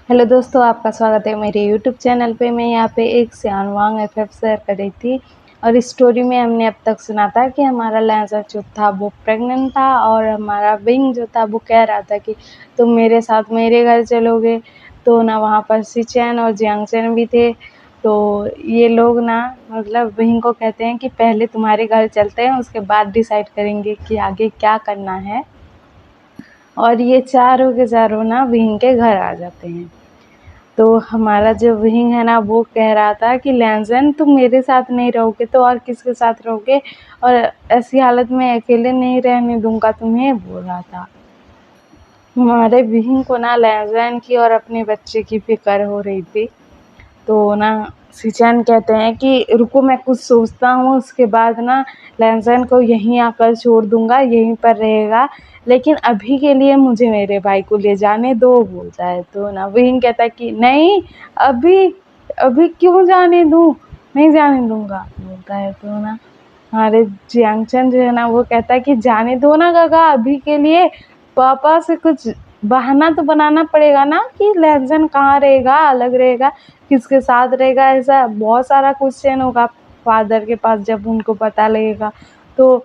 Hello दोस्तों, आपका स्वागत है मेरे यूट्यूब चैनल पे। मैं यहाँ पे एक सियानवांग एफएफ शेयर कर रही थी और इस स्टोरी में हमने अब तक सुना था कि हमारा लहजा जो था वो प्रेग्नेंट था और हमारा विंग जो था वो कह रहा था कि तुम मेरे साथ मेरे घर चलोगे। तो ना वहाँ पर सिचेन और जियांगचेन भी थे। तो ये लोग ना मतलब विंग को कहते हैं कि पहले तुम्हारे घर चलते हैं, उसके बाद डिसाइड करेंगे कि आगे क्या करना है। और ये चारों के चारों ना विंग के घर आ जाते हैं। तो हमारा जो विंग है ना वो कह रहा था कि लैंजन तुम मेरे साथ नहीं रहोगे तो और किसके साथ रहोगे, और ऐसी हालत में अकेले नहीं रहने दूंगा तुम्हें, बोल रहा था। हमारे विंग को ना लैंजन की और अपने बच्चे की फिक्र हो रही थी। तो ना सिचन कहते हैं कि रुको मैं कुछ सोचता हूँ, उसके बाद ना लैंजन को यहीं आकर छोड़ दूंगा, यहीं पर रहेगा, लेकिन अभी के लिए मुझे मेरे भाई को ले जाने दो, बोलता है। तो ना विंग कहता है कि नहीं, अभी अभी क्यों जाने दूँ, नहीं जाने दूंगा, बोलता है। तो ना हमारे जियांगचन जो है ना वो कहता है कि जाने दो ना काका, अभी के लिए पापा से कुछ बहाना तो बनाना पड़ेगा ना कि लहजन कहाँ रहेगा, अलग रहेगा, किसके साथ रहेगा, ऐसा बहुत सारा क्वेश्चन होगा फादर के पास जब उनको पता लगेगा। तो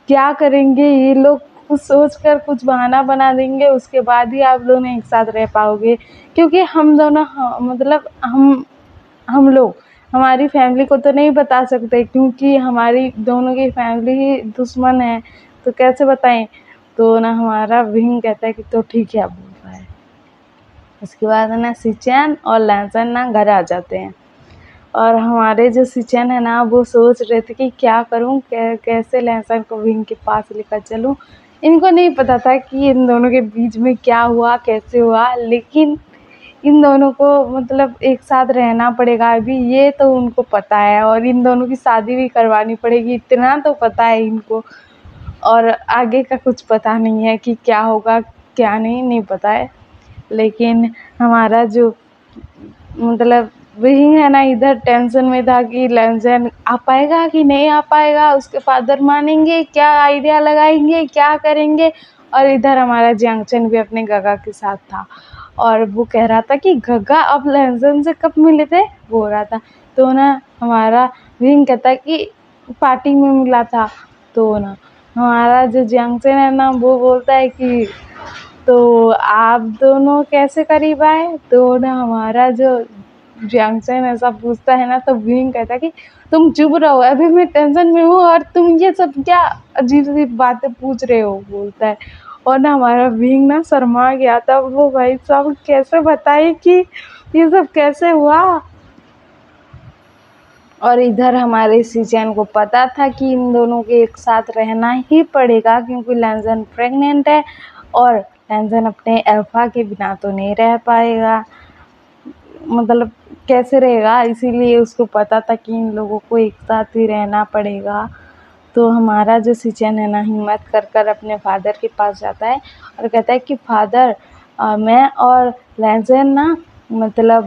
क्या करेंगे ये लोग, कुछ सोच कर कुछ बहाना बना देंगे, उसके बाद ही आप दोनों एक साथ रह पाओगे। क्योंकि हम दोनों मतलब हम लोग हमारी फैमिली को तो नहीं बता सकते, क्योंकि हमारी दोनों की फैमिली ही दुश्मन है, तो कैसे बताएं। तो ना हमारा विंग कहता है कि तो ठीक है, बोल रहा है। उसके बाद ना सिचेन और लैंसन ना घर आ जाते हैं और हमारे जो सिचेन है ना वो सोच रहे थे कि क्या करूं, कैसे लैंसन को विंग के पास लेकर चलूं। इनको नहीं पता था कि इन दोनों के बीच में क्या हुआ, कैसे हुआ, लेकिन इन दोनों को मतलब एक साथ रहना पड़ेगा अभी, ये तो उनको पता है, और इन दोनों की शादी भी करवानी पड़ेगी, इतना तो पता है इनको। और आगे का कुछ पता नहीं है कि क्या होगा क्या नहीं, नहीं पता है। लेकिन हमारा जो मतलब विंग है ना इधर टेंशन में था कि लैंसन आ पाएगा कि नहीं आ पाएगा, उसके फादर मानेंगे क्या, आइडिया लगाएंगे क्या करेंगे। और इधर हमारा जियांगचन भी अपने गगा के साथ था और वो कह रहा था कि गगा अब लैंसन से कब मिले थे, वो रहा था। तो ना हमारा विंग कहता कि पार्टी में मिला था। तो ना हमारा जो जियांगचन है ना वो बोलता है कि तो आप दोनों कैसे करीब आए। तो ना हमारा जो जियांगचन ऐसा पूछता है ना तो विंग कहता है कि तुम चुप रहो, अभी मैं टेंशन में हूँ और तुम ये सब क्या अजीब अजीब बातें पूछ रहे हो, बोलता है। और ना हमारा विंग ना शर्मा गया था, वो भाई साहब कैसे बताए कि ये सब कैसे हुआ। और इधर हमारे सिचेन को पता था कि इन दोनों के एक साथ रहना ही पड़ेगा, क्योंकि लैंसन प्रेग्नेंट है और लैंसन अपने अल्फा के बिना तो नहीं रह पाएगा, मतलब कैसे रहेगा, इसीलिए उसको पता था कि इन लोगों को एक साथ ही रहना पड़ेगा। तो हमारा जो सिचेन है ना हिम्मत कर कर अपने फादर के पास जाता है और कहता है कि फादर मैं और लैंसन ना मतलब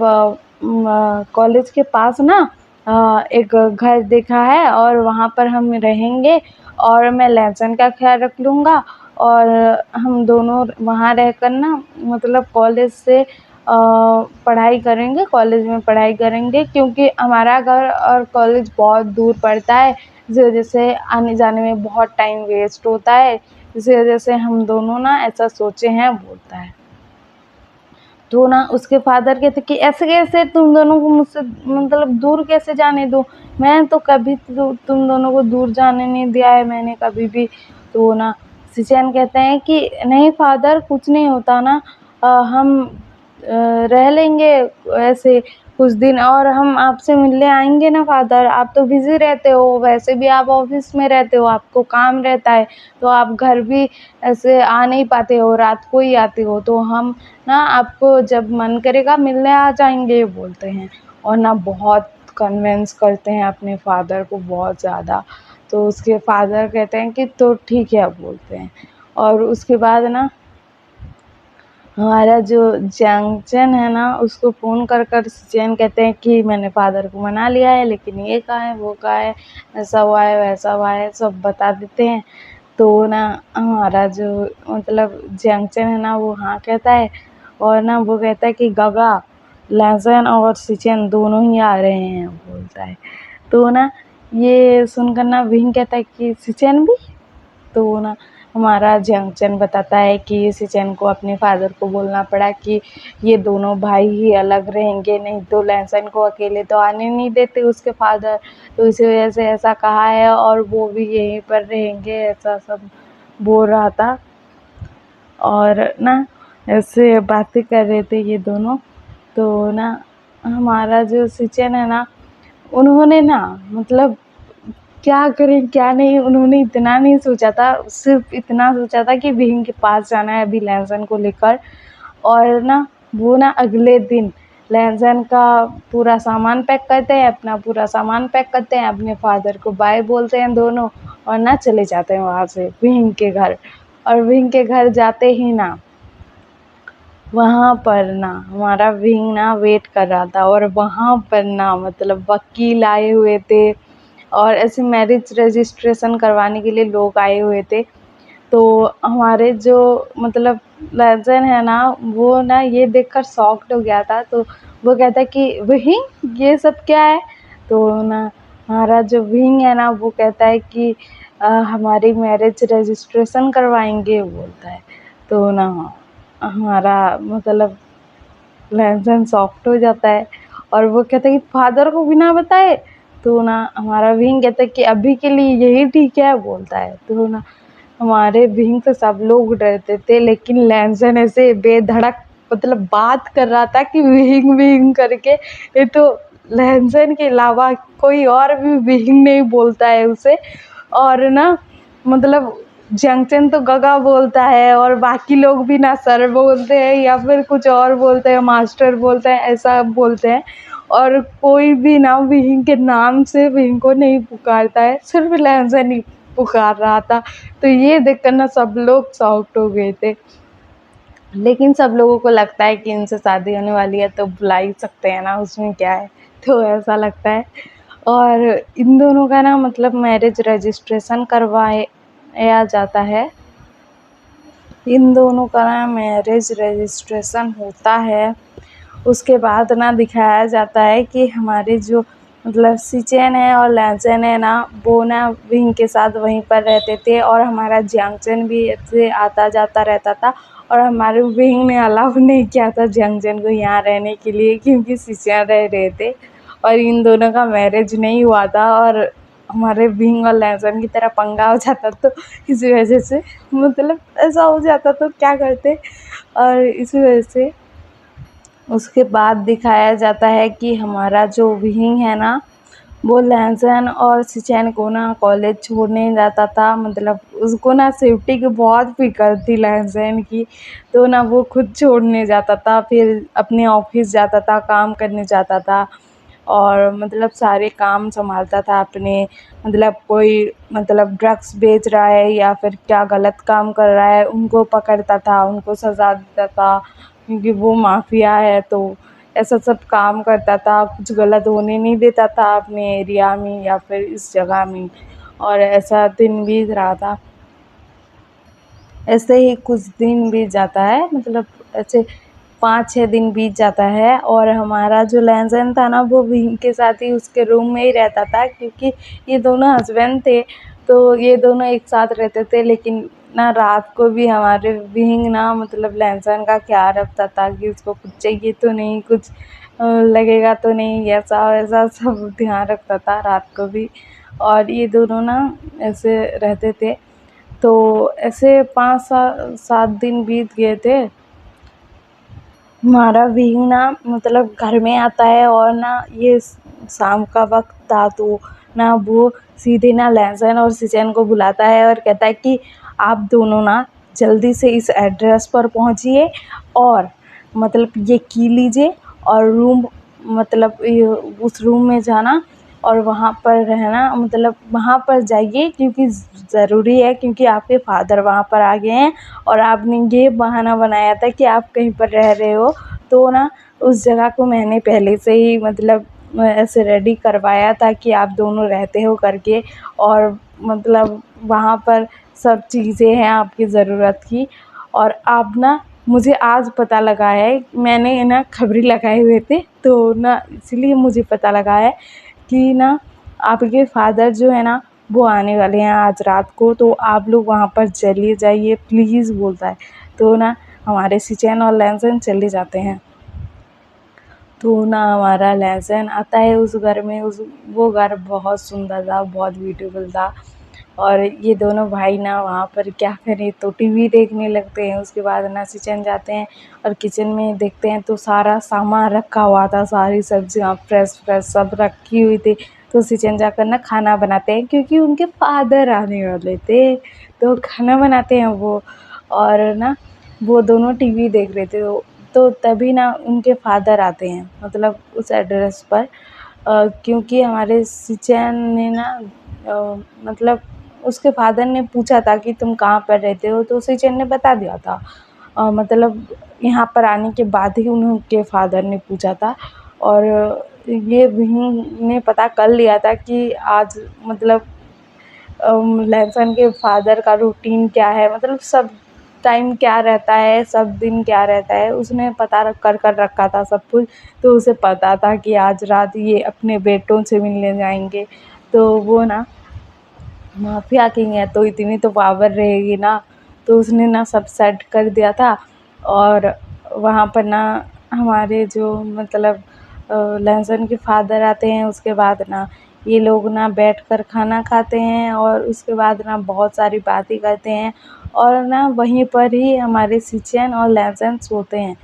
कॉलेज के पास ना एक घर देखा है और वहाँ पर हम रहेंगे, और मैं लैंसन का ख्याल रख लूँगा, और हम दोनों वहाँ रहकर ना मतलब कॉलेज से पढ़ाई करेंगे, कॉलेज में पढ़ाई करेंगे, क्योंकि हमारा घर और कॉलेज बहुत दूर पड़ता है, इस वजह से आने जाने में बहुत टाइम वेस्ट होता है, इस वजह से हम दोनों ना ऐसा सोचे हैं, बोलता है। तो ना उसके फादर कहते कि ऐसे कैसे तुम दोनों को मुझसे मतलब दूर कैसे जाने दूँ, मैं तो कभी तुम दोनों को दूर जाने नहीं दिया है मैंने कभी भी। तो ना सिचेन कहते हैं कि नहीं फादर कुछ नहीं होता ना, हम रह लेंगे ऐसे कुछ दिन, और हम आपसे मिलने आएंगे ना फादर, आप तो बिज़ी रहते हो, वैसे भी आप ऑफिस में रहते हो, आपको काम रहता है, तो आप घर भी ऐसे आ नहीं पाते हो, रात को ही आते हो, तो हम ना आपको जब मन करेगा मिलने आ जाएंगे, बोलते हैं। और ना बहुत कन्विंस करते हैं अपने फादर को बहुत ज़्यादा। तो उसके फादर कहते हैं कि तो ठीक है, बोलते हैं। और उसके बाद ना हमारा जो जैंगचन है ना उसको फ़ोन कर कर सिचेन कहते हैं कि मैंने फादर को मना लिया है, लेकिन ये कहाँ है वो कहाँ है, ऐसा हुआ है वैसा हुआ है, सब बता देते हैं। तो ना हमारा जो मतलब जैंगचन है ना वो हाँ कहता है, और ना वो कहता है कि गगा, लहसुन और सिचन दोनों ही आ रहे हैं बोलता है। तो ना ये सुनकर ना विंग कहता है कि सिचन भी। तो ना हमारा जंक्शन बताता है कि सिचन को अपने फादर को बोलना पड़ा कि ये दोनों भाई ही अलग रहेंगे, नहीं तो लहसुन को अकेले तो आने नहीं देते उसके फादर, तो इसी वजह से ऐसा कहा है और वो भी यहीं पर रहेंगे, ऐसा सब बोल रहा था। और ना ऐसे बातें कर रहे थे ये दोनों। तो ना हमारा जो सिचन है ना, उन्होंने ना मतलब क्या करें क्या नहीं, उन्होंने इतना नहीं सोचा था, सिर्फ इतना सोचा था कि विंग के पास जाना है अभी लहसुन को लेकर। और ना वो ना अगले दिन लहसुन का पूरा सामान पैक करते हैं, अपना पूरा सामान पैक करते हैं, अपने फादर को बाय बोलते हैं दोनों, और ना चले जाते हैं वहाँ से विंग के घर। और विंग के घर जाते ही ना वहाँ पर ना हमारा विंग ना वेट कर रहा था, और वहाँ पर ना मतलब वकील आए हुए थे और ऐसे मैरिज रजिस्ट्रेशन करवाने के लिए लोग आए हुए थे। तो हमारे जो मतलब लहसुन है ना, वो ना ये देखकर शॉक्ड हो गया था। तो वो कहता है कि विंग ये सब क्या है। तो ना हमारा जो विंग है ना, वो कहता है कि हमारी मैरिज रजिस्ट्रेशन करवाएंगे बोलता है। तो ना हमारा मतलब लहसुन सॉफ्ट हो जाता है, और वो कहता है कि फादर को बिना बताए। तो ना हमारा विंग कहता है कि अभी के लिए यही ठीक है बोलता है। तो ना हमारे विंग से सब लोग डरते थे, लेकिन लहसुन ऐसे बेधड़क मतलब बात कर रहा था कि विंग विंग करके। ये तो लहसुन के अलावा कोई और भी विंग नहीं बोलता है उसे। और ना मतलब जंक्शन तो गगा बोलता है, और बाकी लोग भी ना सर बोलते हैं या फिर कुछ और बोलते हैं, मास्टर बोलते हैं, ऐसा बोलते हैं। और कोई भी ना विंग के नाम से विंग को नहीं पुकारता है, सिर्फ लहसुन ही पुकार रहा था। तो ये देखकर ना सब लोग शॉक्ड हो गए थे, लेकिन सब लोगों को लगता है कि इनसे शादी होने वाली है तो बुला ही सकते हैं ना, उसमें क्या है, तो ऐसा लगता है। और इन दोनों का ना मतलब मैरिज रजिस्ट्रेशन करवाया जाता है। इन दोनों का ना मैरिज रजिस्ट्रेशन होता है। उसके बाद ना दिखाया जाता है कि हमारे जो मतलब सिचेन है और लहसुन है ना, वो ना विंग के साथ वहीं पर रहते थे, और हमारा जंक्शन भी ऐसे आता जाता रहता था। और हमारे विंग ने अलाउ नहीं किया था जंक्शन को यहाँ रहने के लिए, क्योंकि सिचेन रह रहे थे और इन दोनों का मैरिज नहीं हुआ था, और हमारे विंग और लहसुन की तरह पंगा हो जाता, तो इसी वजह से मतलब ऐसा हो जाता तो क्या करते। और इसी वजह से उसके बाद दिखाया जाता है कि हमारा जो विंग है ना, वो लहसुन और सिचेन को ना कॉलेज छोड़ने जाता था। मतलब उसको ना सेफ्टी की बहुत फ़िक्र थी लहसुन की, तो ना वो खुद छोड़ने जाता था, फिर अपने ऑफिस जाता था, काम करने जाता था, और मतलब सारे काम संभालता था अपने। मतलब कोई मतलब ड्रग्स बेच रहा है या फिर क्या गलत काम कर रहा है, उनको पकड़ता था, उनको सज़ा देता था, क्योंकि वो माफिया है। तो ऐसा सब काम करता था, कुछ गलत होने नहीं देता था अपने एरिया में या फिर इस जगह में। और ऐसा दिन बीत रहा था, ऐसे ही कुछ दिन बीत जाता है, मतलब ऐसे 5-6 दिन बीत जाता है। और हमारा जो लहसुन था ना, वो विंग के साथ ही उसके रूम में ही रहता था, क्योंकि ये दोनों हस्बैंड थे, तो ये दोनों एक साथ रहते थे। लेकिन ना रात को भी हमारे विंग ना मतलब लहसुन का ख्याल रखता था कि उसको कुछ चाहिए तो नहीं, कुछ लगेगा तो नहीं, ऐसा वैसा सब ध्यान रखता था रात को भी। और ये दोनों ना ऐसे रहते थे। तो ऐसे 5-7 दिन बीत गए थे। हमारा विंग ना मतलब घर में आता है, और ना ये शाम का वक्त था, तो ना वो सीधे ना लहसुन और सिचेन को बुलाता है और कहता है कि आप दोनों ना जल्दी से इस एड्रेस पर पहुंचिए, और मतलब ये की लीजिए, और रूम मतलब उस रूम में जाना और वहाँ पर रहना, मतलब वहाँ पर जाइए, क्योंकि ज़रूरी है, क्योंकि आपके फादर वहाँ पर आ गए हैं, और आपने ये बहाना बनाया था कि आप कहीं पर रह रहे हो। तो ना उस जगह को मैंने पहले से ही मतलब ऐसे रेडी करवाया था कि आप दोनों रहते हो करके, और मतलब वहाँ पर सब चीज़ें हैं आपकी ज़रूरत की, और आप ना मुझे आज पता लगा है, मैंने ना खबरें लगाए हुए थे तो ना इसलिए मुझे पता लगा है कि ना आपके फादर जो है ना वो आने वाले हैं आज रात को, तो आप लोग वहाँ पर चले जाइए प्लीज़ बोलता है। तो ना हमारे सिचेन और लैंसन चले जाते हैं। तो ना हमारा लहसुन आता है उस घर में। वो घर बहुत सुंदर था, बहुत ब्यूटीफुल था। और ये दोनों भाई ना वहाँ पर क्या करें तो टीवी देखने लगते हैं। उसके बाद ना किचन जाते हैं और किचन में देखते हैं तो सारा सामान रखा हुआ था, सारी सब्जियाँ फ्रेश फ्रेश सब रखी हुई थी। तो किचन जाकर ना खाना बनाते हैं क्योंकि उनके फादर आने वाले थे, तो खाना बनाते हैं वो। और ना वो दोनों टीवी देख रहे थे तो तभी ना उनके फादर आते हैं, मतलब उस एड्रेस पर। क्योंकि हमारे सिचन ने ना मतलब उसके फादर ने पूछा था कि तुम कहाँ पर रहते हो, तो सिचन ने बता दिया था। मतलब यहाँ पर आने के बाद ही उनके फादर ने पूछा था। और ये विहीन ने पता कर लिया था कि आज मतलब लहसुन के फादर का रूटीन क्या है, मतलब सब टाइम क्या रहता है, सब दिन क्या रहता है, उसने पता कर रखा था सब कुछ। तो उसे पता था कि आज रात ये अपने बेटों से मिलने जाएंगे। तो वो ना माफिया किंग है तो इतनी तो पावर रहेगी ना, तो उसने ना सब सेट कर दिया था। और वहाँ पर ना हमारे जो मतलब लहसुन के फादर आते हैं। उसके बाद ना ये लोग ना बैठकर खाना खाते हैं और उसके बाद ना बहुत सारी बातें करते हैं। और ना वहीं पर ही हमारे सिचन और लहसुन सोते हैं।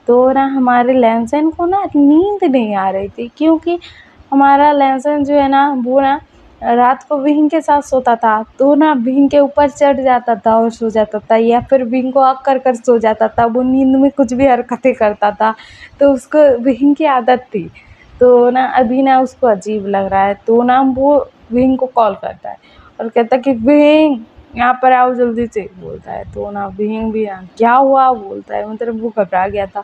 तो ना हमारे लहसुन को ना नींद नहीं आ रही थी क्योंकि हमारा लहसुन जो है ना वो ना रात को विंग के साथ सोता था। तो ना विंग के ऊपर चढ़ जाता था और सो जाता था, या फिर विंग को अक कर सो जाता था। वो नींद में कुछ भी हरकतें करता था, तो उसको विंग की आदत थी। तो ना अभी ना उसको अजीब लग रहा है, तो ना वो विंग को कॉल करता है और कहता है कि विंग यहाँ पर आओ जल्दी से बोलता है। तो ना विंग भी क्या हुआ बोलता है, मतलब वो घबरा गया था।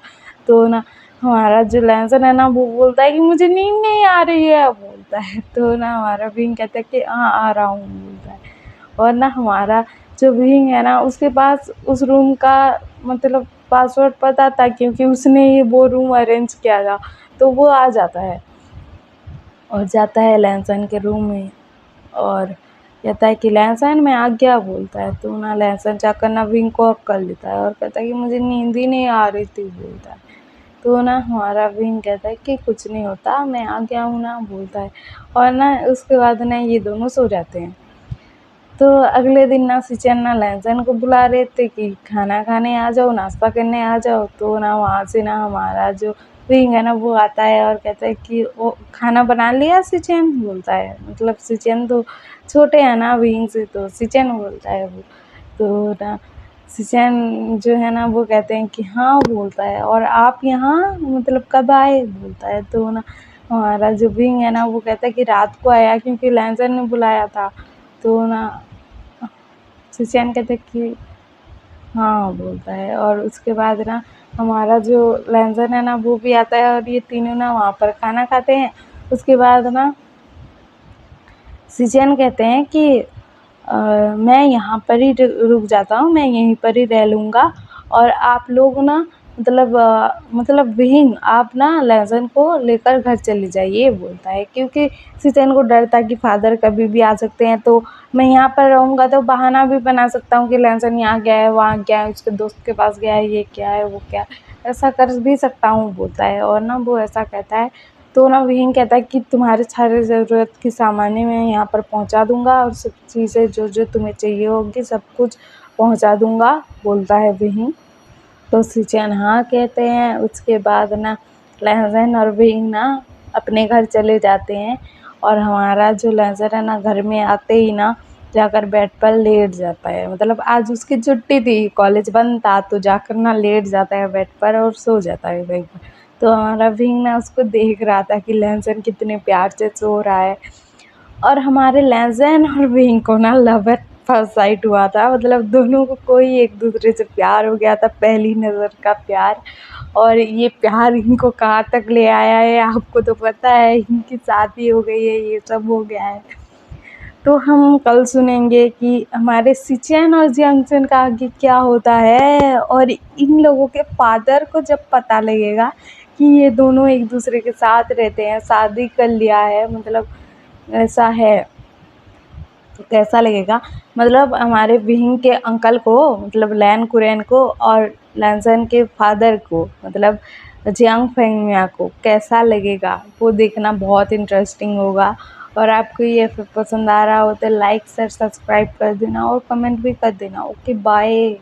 तो ना हमारा जो लहसुन है ना वो बोलता है कि मुझे नींद नहीं आ रही है बोलता है। तो ना हमारा विंग कहता है कि हाँ आ रहा हूँ बोलता है। और ना हमारा जो विंग है ना उसके पास उस रूम का मतलब पासवर्ड पता था, क्योंकि उसने ही वो रूम अरेंज किया था। तो वो आ जाता है और जाता है लहसुन के रूम में और कहता है कि लहसुन मैं आ गया बोलता है। तो ना लहसुन जाकर ना विंग को अप कर लेता है और कहता है कि मुझे नींद ही नहीं आ रही थी बोलता है। तो ना हमारा विंग कहता है कि कुछ नहीं होता, मैं आ गया हूँ ना बोलता है। और ना उसके बाद ना ये दोनों सो जाते हैं। तो अगले दिन ना सिचन ना लहसुन को बुला रहे थे कि खाना खाने आ जाओ, नाश्ता करने आ जाओ। तो ना वहाँ से ना हमारा जो विंग है ना वो आता है और कहता है कि वो खाना बना लिया सिचन बोलता है। मतलब सिचन तो छोटे हैं ना विंग से, तो सिचन बोलता है वो। तो ना सिचन जो है ना वो कहते हैं कि हाँ बोलता है, और आप यहाँ मतलब कब आए बोलता है। तो ना हमारा जो विंग है ना वो कहता है कि रात को आया क्योंकि लहसुन ने बुलाया था। तो ना सुचैन कहता है कि हाँ बोलता है। और उसके बाद ना हमारा जो लहसुन है ना वो भी आता है और ये तीनों ना वहाँ पर खाना खाते हैं। उसके बाद ना सिचन कहते हैं कि मैं यहाँ पर ही रुक जाता हूँ, मैं यहीं पर ही रह लूँगा। और आप लोग ना मतलब विहिंग आप ना लहसुन को लेकर घर चले जाइए बोलता है, क्योंकि सिचन को डर था कि फादर कभी भी आ सकते हैं। तो मैं यहाँ पर रहूँगा तो बहाना भी बना सकता हूँ कि लहसुन यहाँ गया है, वहाँ गया है, उसके दोस्त के पास गया है, ये क्या है वो क्या है, ऐसा कर भी सकता हूँ बोलता है। और ना वो ऐसा कहता है। तो ना विहिंग कहता है कि तुम्हारे सारे ज़रूरत की सामानें मैं यहाँ पर पहुँचा दूँगा और सब चीज़ें जो जो तुम्हें चाहिए होगी सब कुछ पहुँचा दूँगा बोलता है विहिंग। तो सिचन हाँ कहते हैं। उसके बाद ना लहसुन और विहिंग ना अपने घर चले जाते हैं। और हमारा जो लहसुन है ना घर में आते ही ना जाकर बेड पर लेट जाता है, मतलब आज उसकी छुट्टी थी, कॉलेज बंद था, तो जाकर ना लेट जाता है बेड पर और सो जाता है वहीं पर। तो हमारा विंग ना उसको देख रहा था कि लहसुन कितने प्यार से सो रहा है। और हमारे लहसुन और विंग को ना लव एट फर्स्ट साइट हुआ था, मतलब दोनों को कोई एक दूसरे से प्यार हो गया था, पहली नज़र का प्यार। और ये प्यार इनको कहाँ तक ले आया है आपको तो पता है, इनकी शादी हो गई है, ये सब हो गया है। तो हम कल सुनेंगे कि हमारे सिचेन और जियांगचन का आगे क्या होता है, और इन लोगों के फादर को जब पता लगेगा कि ये दोनों एक दूसरे के साथ रहते हैं, शादी कर लिया है, मतलब ऐसा है, तो कैसा लगेगा। मतलब हमारे विहिंग के अंकल को, मतलब लैन कुरैन को, और लैनसन के फादर को, मतलब जियांग फेंगमिया को कैसा लगेगा, वो देखना बहुत इंटरेस्टिंग होगा। और आपको ये पसंद आ रहा हो तो लाइक शेयर सब्सक्राइब कर देना और कमेंट भी कर देना। Okay bye.